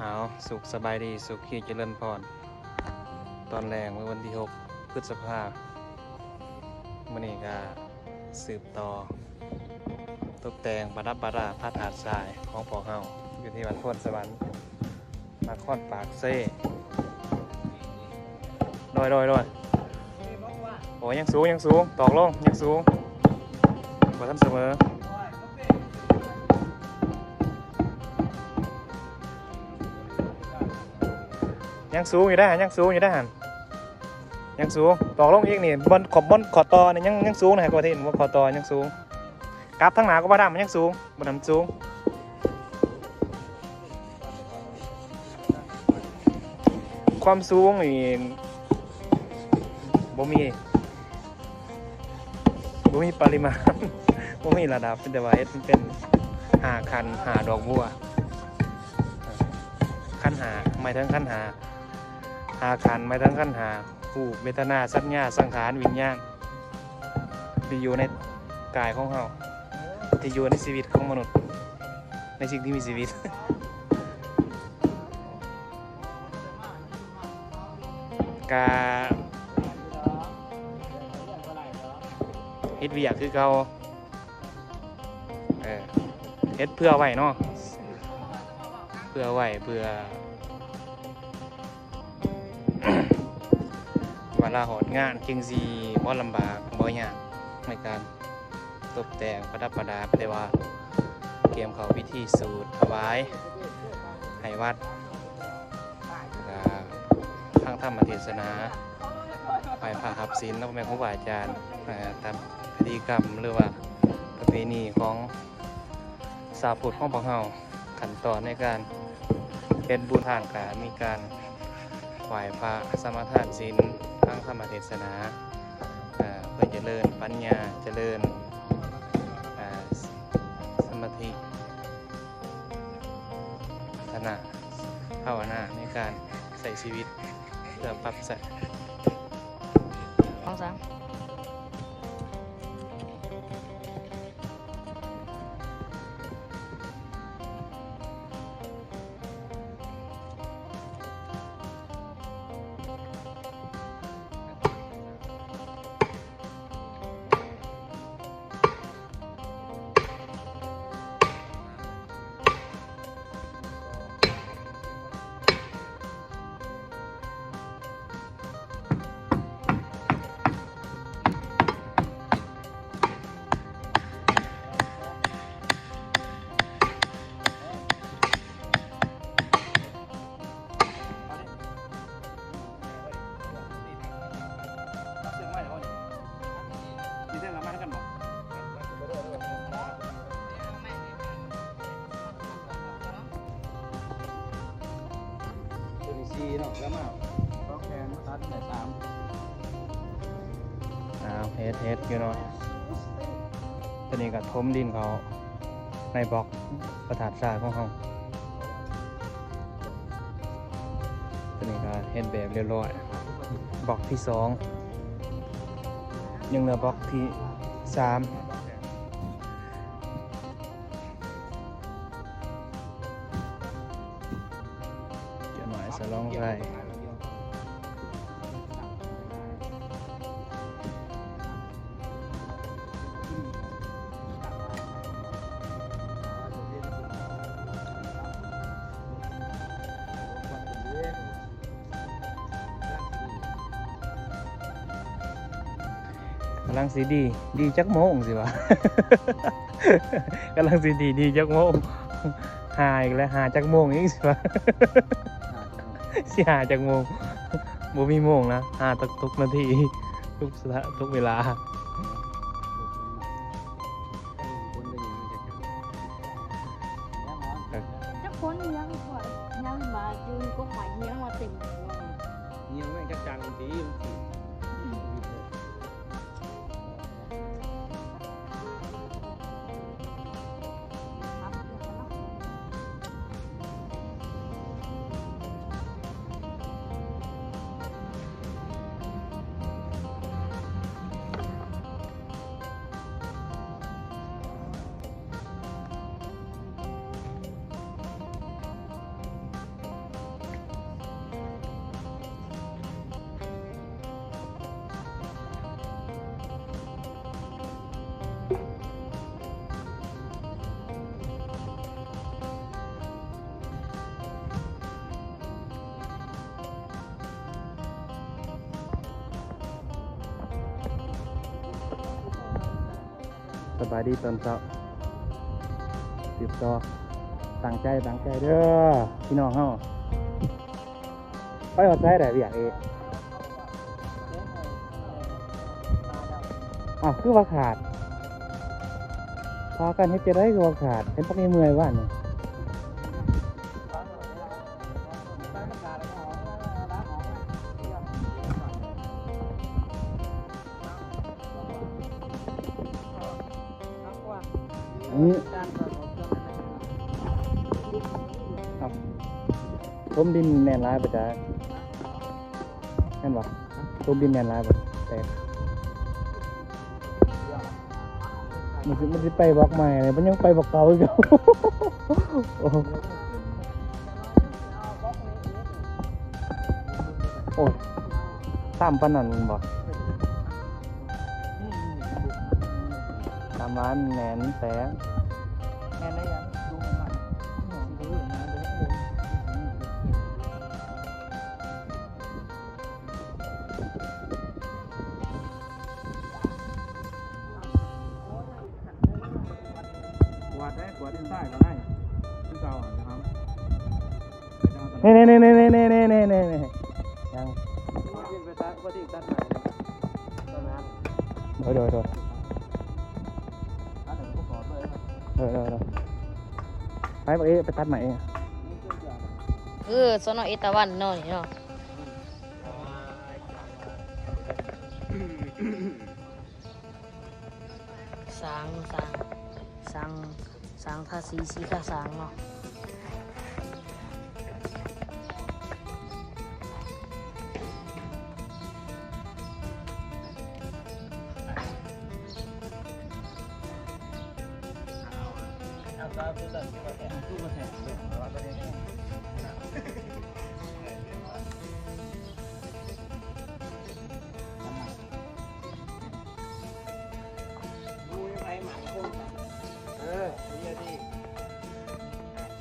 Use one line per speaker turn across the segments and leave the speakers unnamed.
หาวสุขสบายดีสุขขีเจริญพรตอนแรงเมื่อวันที่6พฤษภาคมมื้อนี้ก็สืบต่อตกแต่งประดับประดาพระธาตุทรายของพ่อเฮาอยู่ที่วัดโพนสวรรค์นครปากเซ่โดยโอ้ยังสูงตอกลงยังสูงกว่าท่านเสมอยังสูงอยู่ได้หันยังสูงตอกลงอีกนี่บนขอบตอนี่ยังสูงนะกว่าที่เห็นว่าขอบตอยังสูงกราฟทั้งหนาก็บ่ดำมันยังสูงบ่ดำสูงความสูงนี่บ่มีปริมาณ บ่มีระดับแต่ว่าเฮ็ดมันเป็น5คัน5ดอกบัวคัน5หมายถึงคัน5คันหมายถึงคัน5รูปเวทนาสัญญาสังขารวิญญาณที่อยู่ในกายของเฮาที่อยู่ในชีวิตของมนุษย์ในสิ่งที่มีชีวิต กาเฮ็ดเวียกคือเก่าเฮ็ดเพื่อไว้เนาะเพื่อไว้เพื่อ เวลาหอดงานจึงสิบ่ลำบากบ่ยากในการตกแต่งประดับประดาแต่ว่าเตรียมเข้าพิธีสูตรถวายให้วัดทางธรรมเทศนาไปพระหับศีลแล้วแม่ครูบาอาจารย์ตามพิธีกรรมหรือว่าประเพณีของชาวพุทธของพวกเราขั้นตอนในการเป็นบุญทางการมีการไหว้พระสมาทานศีลทางธรรมเทศนาเพื่อเจริญปัญญาเจริญสมาธิพัฒนาภาวนาในการใช้ชีวิตเพื่อปรับใส่2 34
เนาะแล้วมา2แขนตัดได้3
เฮ็ดอยู่เนาะตอนนี้ก็ทมดินเขาในบล็อกประธาตุทรายของเขาตอนนี้ก็เฮ็ดแบบเรียบร้อยบล็อกที่2ยังเหลือบล็อกที่3จะหมายสลองไรกำลังสีดีจักโมงสิวะ กำลังสีดีจักโมงหาอีกแล้วหาจักโมงอีกสิวะ สิหาจักโมงบ่มีโมงนะหาทุกนาทีทุกเวลา
chắc cuốn nhang khỏi nhang mà dương có phải nhang mà tỉnh
เงี้ยแม่งจังๆที
บายดีตอนเช้าสืบต่อตั้งใจเด้อพี่น้องเฮาไปอดใจได้อยากอ้าวคือว่าขาดพากันเฮ็ดจะได้คือว่าขาดเห็นปกนี้เมื่อยว่านี่อันนี้ครับต้มดินแน่นร้ายปะจ๊ะแน่นวะต้มดินแน่นร้ายปะแต่มันจะไปบอกใหม่เลยมันยังไปบอกเก่าอีกแล้วโอ้โอ้ตามปานนั้นบ่ตามร้านแหนนแสงแหนนได้ยังดูใหม่ดูมาเลย
กวาดได้กวาดด้านใต้ก็ได้ที่เก่านะครับ
นี่ยัง
กินไปตัดก็ที่ตัดใหม่ตอนนั้น
โดย
ตัดแต่ก็ขอเลยครับ
ไปบอกเอ๊ะไปตัดใหม่เอง
สนอเอตาวันเนาะนี่เนาะสางทาสีข้าสางเนาะ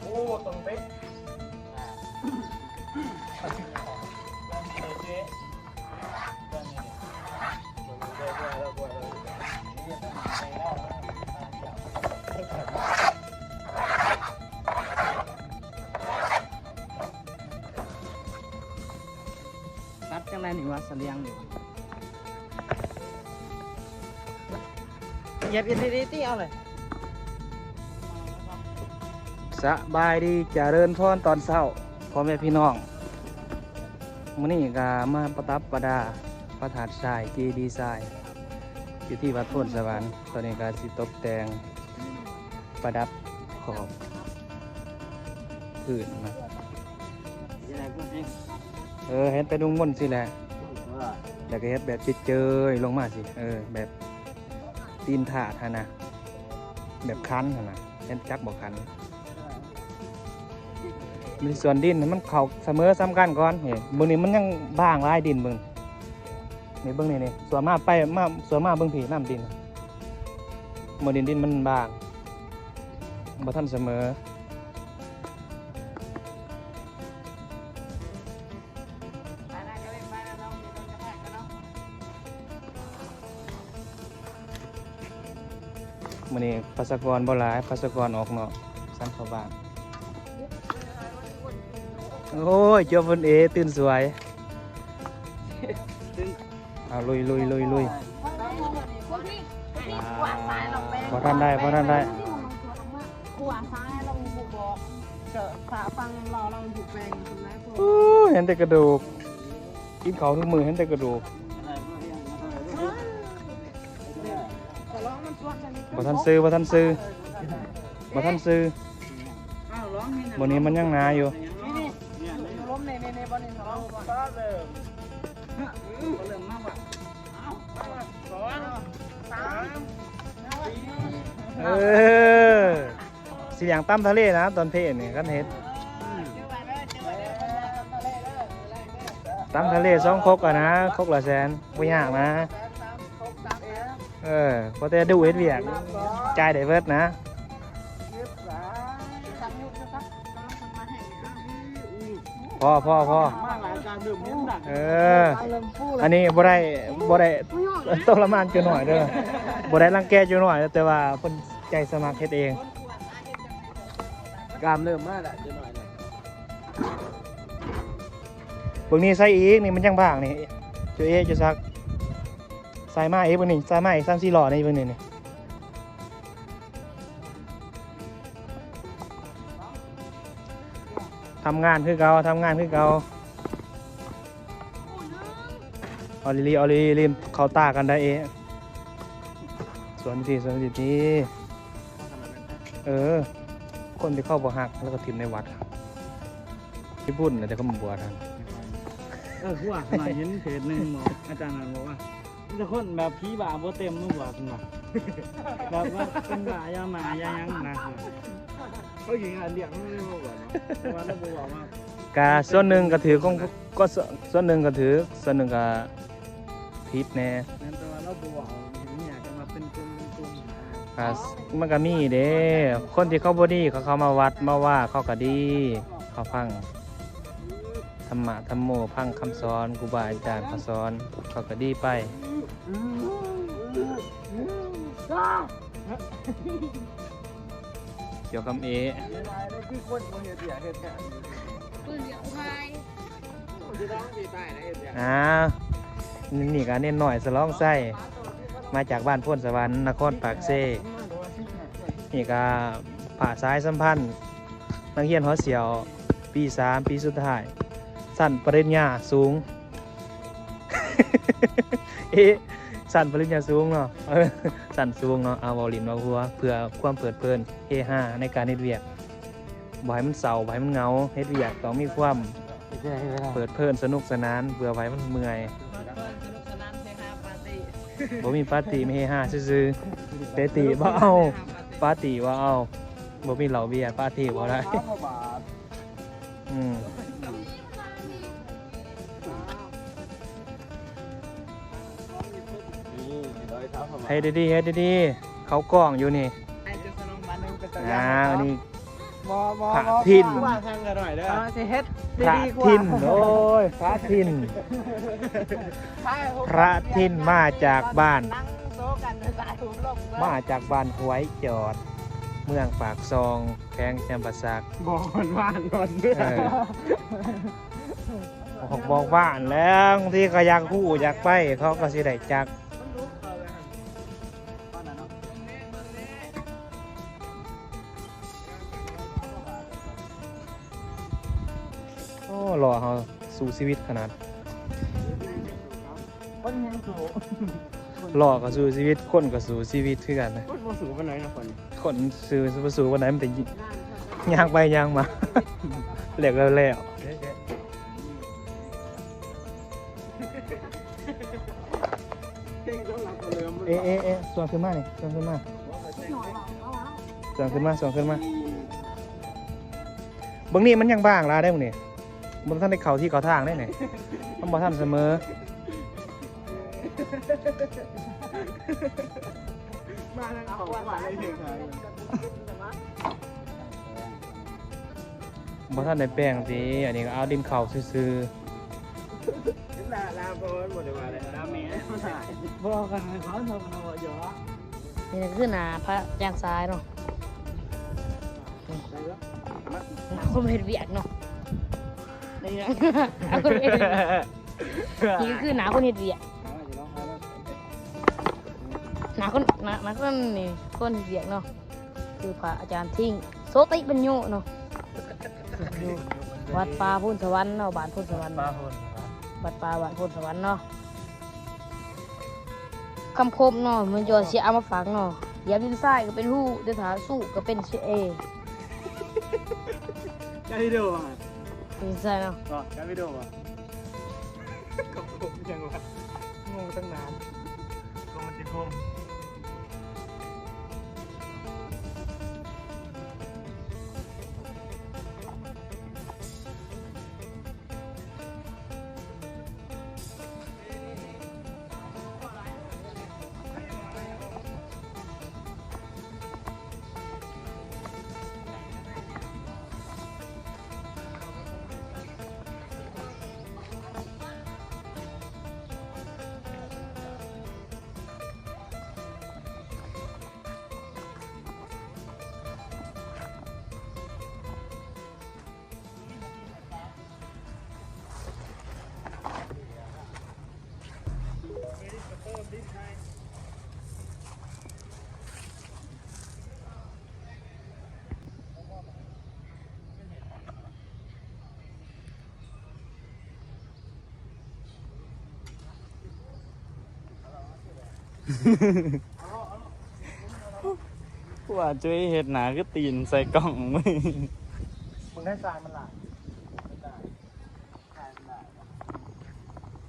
โอ้ตรงเป๊ะตัดจังไรหนิวะเสลียงอยู่เหยียบอินดีตี้เอาเลย
สบายดีเจริญพรตอนเช้าพ่อแม่พี่น้องมื้อนี้ก็มาประดับประดาพระธาตุทรายเจดีย์ทรายอยู่ที่วัดโพนสวรรค์ตอนนี้ก็สิตกแต่งประดับขอบพื้นนะเฮ็ดไปดุงม่นสิแหละแล้วก็เฮ็ดแบบเจยๆลงมาสิแบบตีนถาดหั่นนะแบบคันหั่นนะเฮ็ดจักบ่คันมีส่วนดินให้มันเข้าเสมอซ้ำกันก่อนนี่เบิ่งนี่มันยังบางหลายดินเบิ่งนี่เบิ่งนี่ส่วนมากเบิ่งผีน้ำดินบ่ดินมันบางบ่ทันเสมอมื้อนี้ประชากรบ่หลายประชากรออกเนาะซ้ำเข้าบ้านโอ้ยเจ้าเพิ่นตื่นสวยเอาลุยพอท่านได้
ขวาซ้ายเราบุกบอกขวาฟังเราบุกแปลงใช่ไหมพวก
เห็นแต่กระดูกกินของทุกมือเห็นแต่กระดูกบ่ทันซื้อวันนี้มันยังหนาอยู่สิอย่างตั้มทะเลนะตอนเพลนี่กันเฮ็ดตั้มทะเล2 คกนะคกละแสนบ่ยากนะพอแต่ดูเฮ็ดเวียกจ่ายได้เบิดนะพ่ออันนี้บ่ได้ ต้องละมานเจ้าหน่อยเด้อบ่ได้รังแกเจ้าหน่อยแต่ว่าเพิ่นใจสมัครเฮ็ดเอง
กามเริ่มมาแล้วจะหน่อยนะ
เบิ่งนี่ใส่อีกนี่มันยังบางนี่เจ้าจะซักใส่มาอีกเบิ่งนี่ใส่มาอีก3-4หลอดนี่เบิ่งนี่ทำงานคือเก่าออลิลิมเขาตากันได้สวนที่นี่คนที่เข้าบ่ฮักแล้วก็ทิมในวัดที่พูดแต่ก็มาบวชกัน
คือว่าหน่อยเห็นเพจหนึ่งหมออาจารย์บอกว่าจะคนแบบผีบ่าบ่เต็มมือบ่คุณว่าแบบว่าเป็นบ่ายาหมายายังนะเขาอยู่งานเลี้ยงไม่ได้บอกว่าแต่ว่าเราบอกว่าก
าส่วนหนึ่งก็ถือก็ส่วนหนึ่งก็ถือส่วนหนึ่งก็ผิดแน่
นั่นแต่ว่าเราบอกอยากจะมาเป็นกลุ่ม
มันก็มีเด้คนที่เขาบ่ดีเขามาวัดมาว่าเขาก็ดีเขาฟังธรรมะธรรมโมพังคำสอนครูบาอาจารย์เขาสอนเขาก็ดีไปเกี่ยวกับ
คือคนบ่เฮ็ดเฮ็ดงาน
ปืนเดียวไทย
จะต้องสิตายนะเฮ็ดงาน
นี่ก็เน้นหน่อยสลองไส้มาจากบ้านโพ้นสวรรค์นครปากเซนี่ก็ผ่าซ้ายสัมพันธ์นักเรียนหอเสียวปี3ปีสุดท้ายสั้นปริญญาสูง สั้นปริญญาสูงเนาะสั้นสูงเนาะเอาวอลินมาหัวเพื่อความเปิดเพลินเฮฮาในการเฮ็ดเวียกบ่ให้มันเศร้าบ่ให้มันเหงาเฮ็ดเวียกต้องมีความเปิดเพลินสนุกสนานเพื่อไว้มันเมื่อยบ่มีปาร์ตี้ไม่เฮฮาซื่อๆเตตีบ่เอาปาร์ตี้ว่าเอาบ่มีเหล้าเบียร์ปาร์ตี้บ่ได้ให้ดีๆเขากล้องอยู่นี่อันนี้พระทินพระทินโอ้ยพระทินพระทินมาจากบ้านห้วยจอดเมืองปากซองแขวงจำปาสักบอกบ้านแล้วที่ก็อยากคู่อยากไปเขาก็สิได้จักรอเขาสู้ชีวิตขนาดรอก็สู้ชีวิตคนก็สู้ชีวิตคือกันนะคนสู้วันไหนนะคนสู้วันไหนมันเป็นย่างไปย่างมาเหลกแล้วส่วนขึ้นมานี่ส่วนขึ้นมาบางนี่มันยังบ้างลาได้มึงนี่บางท่านได้เข่าที่เข่าทางได้ไหนต้องบอกท่านเสมอบางท่านได้แป้งสิอันนี้ก็เอาดินเข่าซื่อ
นี่คือหนาพระยางซ้ายเนาะคนเห็ดเวียกเนาะนี่คือหนาคนเห็ดเวียกหนาคนนี่คนเห็ดเวียกเนาะคือพระอาจารย์ทิ้งโซติเป็นโยเนาะวัดป่าพุทธสวรรค์เนาะบ้านพุทธสวรรค์วัดป่าบ้านพุทธสวรรค์เนาะคำคมเนาะมันจะเสียเอามาฝังเนาะอย่าดินทรายก็เป็นหู้เดินหาสู้ก็เป็นเช
การวิดีโออ่ะ
ดินทรายเนาะ
การวิดีโออ่ะคำคมยังวะงงตั้งนานก็มันจะคม ว่าจุ้ยเห็ดหนาก็ตีนใส่กล่องมึง
มึงได้ทรายมันหลาย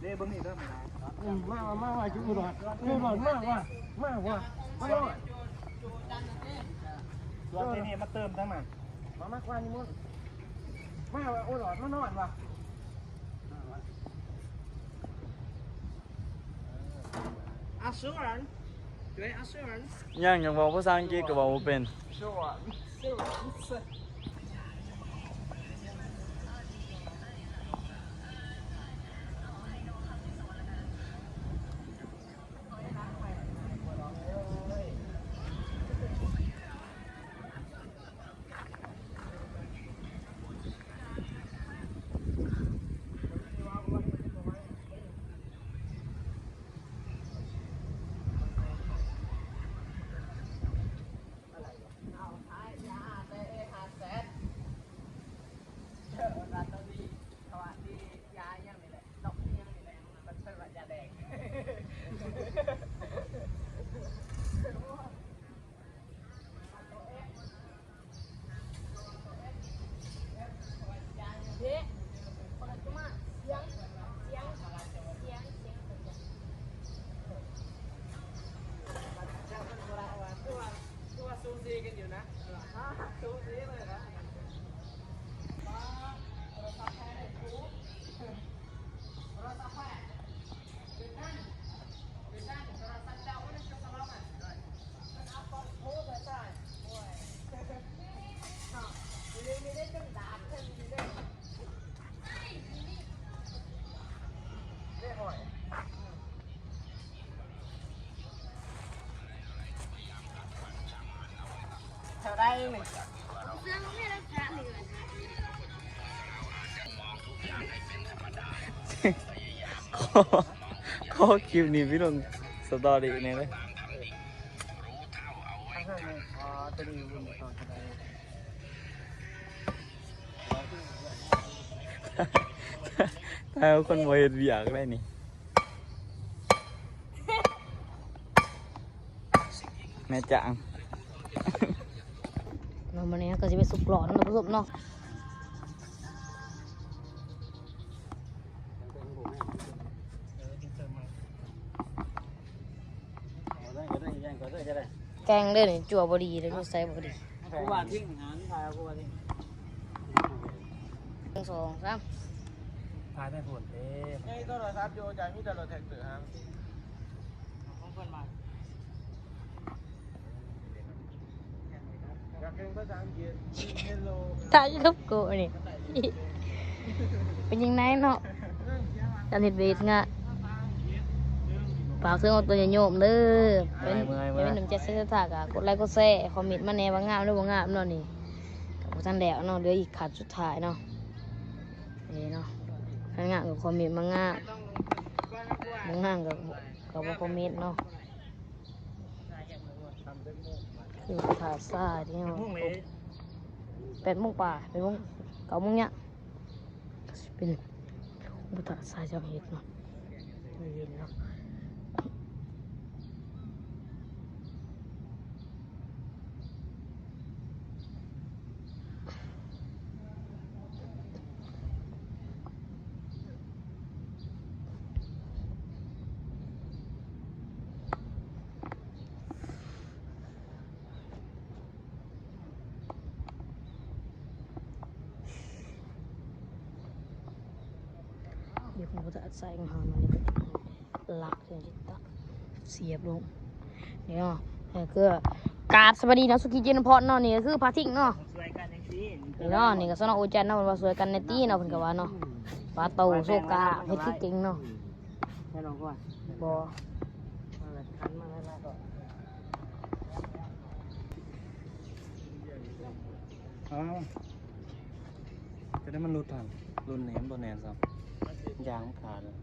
เล่เบิ้งนี่เริ่มไม่ได้มากจุ๊บหลอดมากส่วนนี้มาเติมทั้งนั้นมากกว่านี่มึงมากว่าโอ้หลอดมานอนว่ะassurance ด้วย assurance
ย่างอยากบอกภาษาอังกฤษก็บอกว่าเป็น ข้อคลิปนี้พี่ลงสตอรี่นี่เลยถ้าคนบ่เฮ็ดเวียกได้นี่แม่จาง
เรามาเนี้ยก็จะไปสุกหลอนนะผู้ชมเนาะแกงเด้อนี่จั่วบดีเลยจั่วใส่บดี
กูว่าทิ้งหางทายกูว่าทิ้ง
1 2 3
ทายได้ผลเอ๊ะ
ไอ้โทรศัพท์โยจามีแต่รถแท็กเตอร์ครับ
ของเพิ่นมา
อยากเรียนภาษาอังกฤษ Hello
ตายครับกูนี่ เป็นยังไงเนาะจันเห็ดเวทงะฝากซื้อเอาตัวโยมเด้อเป็นหนุ่มเจ็ดเส้นถากอะกดไลค์กดแชร์คอมเมนต์มาแน่ว่างามหรือว่างามเนาะนี่กับท่านแดวเนาะเหลืออีกขาดสุดท้ายเนาะนี่เนาะท่านงามกับคอมเมนต์มางามกับคอมเมนต์เนาะคือถ่ายซ่าที่เนาะ8 โมงป่า8 โมง9 โมงเนี่ยเป็นบุตรสายเจ้าเห็ดเนาะเห็นเนาะเดี๋ยวผมก็จะอัดใส่ของมันเลยลักเสียงจิตตะเสียบลงนี่เนาะนี่คือกราบสวัสดีเนาะสุขีเจนพรเนาะนี่ก็คือพาทิ้งเนาะ
สวยกันจังซี่
นี่เนาะนี่ก็สนอโอจันเนาะมันว่าสวยกันในตีเนาะเพิ่นก็ว่าเนาะปลาโตโซกาเฮ็ดคือเก่งเนาะ
ให้ลองก่อน
บ่
คันมาแล้วก็
จะได้มันรุดทันรุนแหนมตัวแหนมซ้ำยางขาดเลย